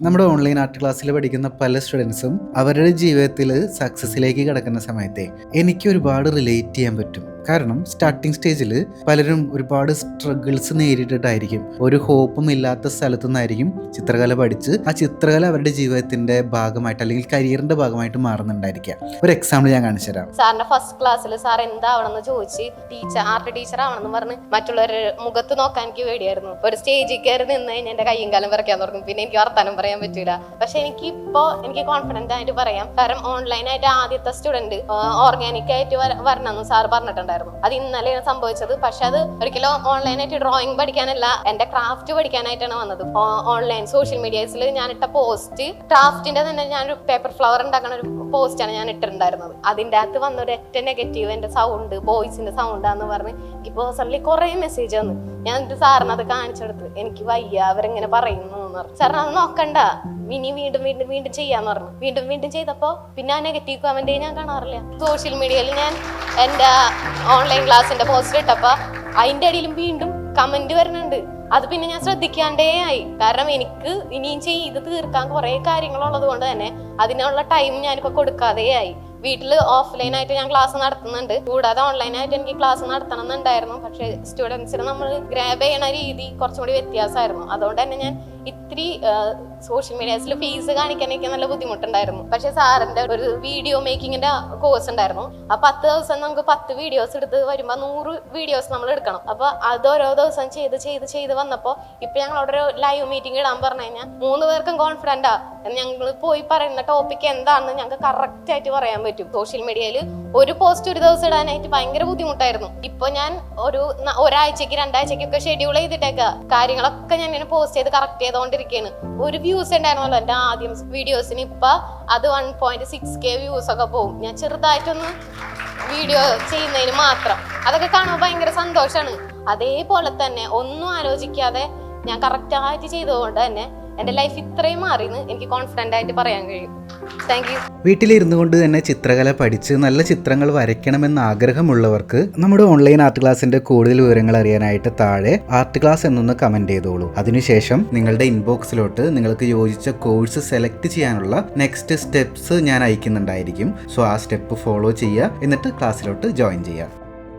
നമ്മുടെ online art ക്ലാസ്സിൽ പഠിക്കുന്ന പല സ്റ്റുഡൻസും അവരുടെ ജീവിതത്തിൽ സക്സസ്സിലേക്ക് കിടക്കുന്ന സമയത്തെ എനിക്ക് ഒരുപാട് റിലേറ്റ് ചെയ്യാൻ പറ്റും. കാരണം സ്റ്റാർട്ടിങ് സ്റ്റേജിൽ പലരും ഒരുപാട് സ്ട്രഗിൾസ് നേരിട്ടിട്ടായിരിക്കും, ഒരു ഹോപ്പും ഇല്ലാത്ത സ്ഥലത്തു നിന്നായിരിക്കും ചിത്രകല പഠിച്ച് ആ ചിത്രകല അവരുടെ ജീവിതത്തിന്റെ ഭാഗമായിട്ട് അല്ലെങ്കിൽ കരിയറിന്റെ ഭാഗമായിട്ട് മാറുന്നുണ്ടായിരിക്കാം. ഒരു എക്സാമ്പിൾ ഞാൻ കാണിച്ചു തരാം. സാറിന്റെ ഫസ്റ്റ് ക്ലാസ്സിൽ സാർ എന്താവണമെന്ന് ചോദിച്ച് ആർട്ട് ടീച്ചർ ആവണമെന്ന് പറഞ്ഞ് മറ്റുള്ളവരുടെ മുഖത്ത് നോക്കാൻ എനിക്ക് പേടിയായിരുന്നു. ഒരു സ്റ്റേജിൽ കയറി നിന്ന് കഴിഞ്ഞാൽ എന്റെ കയ്യും കാലം വരയ്ക്കാൻ തുടങ്ങും, പിന്നെ എനിക്ക് വർത്താനം പറയാൻ പറ്റൂല. പക്ഷെ എനിക്ക് കോൺഫിഡന്റ് ആയിട്ട് പറയാം, കാരണം ഓൺലൈനായിട്ട് ആദ്യത്തെ സ്റ്റുഡന്റ് ഓർഗാനിക് ആയിട്ട് വരണമെന്ന് സാർ പറഞ്ഞിട്ടുണ്ടായിരുന്നു. അത് ഇന്നലെയാണ് സംഭവിച്ചത്. പക്ഷെ അത് ഒരിക്കലും ഓൺലൈനായിട്ട് ഡ്രോയിങ് പഠിക്കാനല്ല, എന്റെ ക്രാഫ്റ്റ് പഠിക്കാനായിട്ടാണ് വന്നത്. ഓൺലൈൻ സോഷ്യൽ മീഡിയസിൽ ഞാൻ ഇട്ട പോസ്റ്റ്, ക്രാഫ്റ്റിന്റെ തന്നെ ഞാനൊരു പേപ്പർ ഫ്ലവർ ഉണ്ടാക്കുന്ന ഒരു പോസ്റ്റാണ് ഞാൻ ഇട്ടിട്ടുണ്ടായിരുന്നത്. അതിൻ്റെ അകത്ത് വന്ന ഒരു ഒറ്റ നെഗറ്റീവ്, എന്റെ സൗണ്ട്, ബോയ്സിന്റെ സൗണ്ടാന്ന് പറഞ്ഞ് എനിക്ക് പേഴ്സണലി കുറെ മെസ്സേജ് വന്നു. ഞാൻ എന്നിട്ട് സാറിന് അത് കാണിച്ചെടുത്ത്, എനിക്ക് വയ്യ അവരെങ്ങനെ പറയുന്നു എന്ന് പറഞ്ഞു. സാറിന് അത് നോക്കണ്ട, ഇനി വീണ്ടും വീണ്ടും വീണ്ടും ചെയ്യാന്ന് പറഞ്ഞു. വീണ്ടും വീണ്ടും ചെയ്തപ്പോ പിന്നെ ആ നെഗറ്റീവ് കമന്റ് ഞാൻ കാണാറില്ല. സോഷ്യൽ മീഡിയയിൽ ഞാൻ എന്റെ ഓൺലൈൻ ക്ലാസ്സിന്റെ പോസ്റ്റ് ഇട്ടപ്പോ അതിന്റെ അടിയിലും വീണ്ടും കമന്റ് വരുന്നുണ്ട്. അത് പിന്നെ ഞാൻ ശ്രദ്ധിക്കാണ്ടേ ആയി. കാരണം എനിക്ക് ഇനിയും ചെയ്ത് തീർക്കാൻ കുറെ കാര്യങ്ങളുള്ളത് കൊണ്ട് തന്നെ അതിനുള്ള ടൈം ഞാനിപ്പോ കൊടുക്കാതെ ആയി. വീട്ടില് ഓഫ്ലൈൻ ആയിട്ട് ഞാൻ ക്ലാസ് നടത്തുന്നുണ്ട്, കൂടാതെ ഓൺലൈനായിട്ട് എനിക്ക് ക്ലാസ് നടത്തണം എന്നുണ്ടായിരുന്നു. പക്ഷെ സ്റ്റുഡൻസിന് നമ്മൾ ഗ്രാബ് ചെയ്യണ രീതി കുറച്ചും കൂടി വ്യത്യാസമായിരുന്നു. അതുകൊണ്ട് തന്നെ ഞാൻ ഇത്തിരി സോഷ്യൽ മീഡിയസിൽ ഫീസ് കാണിക്കാൻ എനിക്ക് നല്ല ബുദ്ധിമുട്ടുണ്ടായിരുന്നു. പക്ഷെ സാറിന്റെ ഒരു വീഡിയോ മേക്കിങ്ങിന്റെ കോഴ്സ് ഉണ്ടായിരുന്നു. ആ 10 ദിവസം നമുക്ക് 10 വീഡിയോസ് എടുത്ത് വരുമ്പോ 100 വീഡിയോസ് നമ്മൾ എടുക്കണം. അപ്പൊ അത് ഓരോ ദിവസം ചെയ്ത് വന്നപ്പോ ഇപ്പൊ ഞങ്ങളോട് ഒരു ലൈവ് മീറ്റിംഗ് ഇടാൻ പറഞ്ഞു കഴിഞ്ഞാൽ 3 പേർക്കും കോൺഫിഡന്റാ. ഞങ്ങൾ പോയി പറയുന്ന ടോപ്പിക് എന്താണെന്ന് ഞങ്ങൾക്ക് കറക്റ്റ് ആയിട്ട് പറയാൻ പറ്റും. സോഷ്യൽ മീഡിയയിൽ ഒരു പോസ്റ്റ് ഒരു ദിവസം ഇടാനായിട്ട് ഭയങ്കര ബുദ്ധിമുട്ടായിരുന്നു. ഇപ്പൊ ഞാൻ ഒരാഴ്ചക്ക് 2 ആഴ്ചക്കൊക്കെ ഷെഡ്യൂൾ ചെയ്തിട്ടേക്ക കാര്യങ്ങളൊക്കെ ഞാൻ ഇങ്ങനെ പോസ്റ്റ് ചെയ്ത് കറക്റ്റ് ചെയ്തോണ്ടിരിക്കുകയാണ്. ഒരു വ്യൂസ് ഉണ്ടായിരുന്നല്ലോ എന്റെ ആദ്യം വീഡിയോസിന്, ഇപ്പൊ അത് 1.6K വ്യൂസ് ഒക്കെ പോകും. ഞാൻ ചെറുതായിട്ടൊന്ന് വീഡിയോ ചെയ്യുന്നതിന് മാത്രം. അതൊക്കെ കാണുമ്പോൾ ഭയങ്കര സന്തോഷമാണ്. അതേപോലെ തന്നെ ഒന്നും ആലോചിക്കാതെ ഞാൻ കറക്റ്റായിട്ട് ചെയ്തതുകൊണ്ട് തന്നെ എൻ്റെ ലൈഫ് ഇത്രയും മാറിയെന്ന് എനിക്ക് കോൺഫിഡൻ്റ് ആയിട്ട് പറയാൻ കഴിയും. Thank you. വീട്ടിലിരുന്നു കൊണ്ട് തന്നെ ചിത്രകല പഠിച്ച് നല്ല ചിത്രങ്ങൾ വരയ്ക്കണമെന്ന് ആഗ്രഹമുള്ളവർക്ക് നമ്മുടെ ഓൺലൈൻ ആർട്ട് ക്ലാസ്സിന്റെ കൂടുതൽ വിവരങ്ങൾ അറിയാനായിട്ട് താഴെ ആർട്ട് ക്ലാസ് എന്നൊന്ന് കമന്റ് ചെയ്തോളൂ. അതിനുശേഷം നിങ്ങളുടെ ഇൻബോക്സിലോട്ട് നിങ്ങൾക്ക് യോജിച്ച കോഴ്സ് സെലക്ട് ചെയ്യാനുള്ള നെക്സ്റ്റ് സ്റ്റെപ്സ് ഞാൻ അയക്കുന്നുണ്ടായിരിക്കും. സോ ആ സ്റ്റെപ്പ് ഫോളോ ചെയ്യുക, എന്നിട്ട് ക്ലാസ്സിലോട്ട് ജോയിൻ ചെയ്യുക.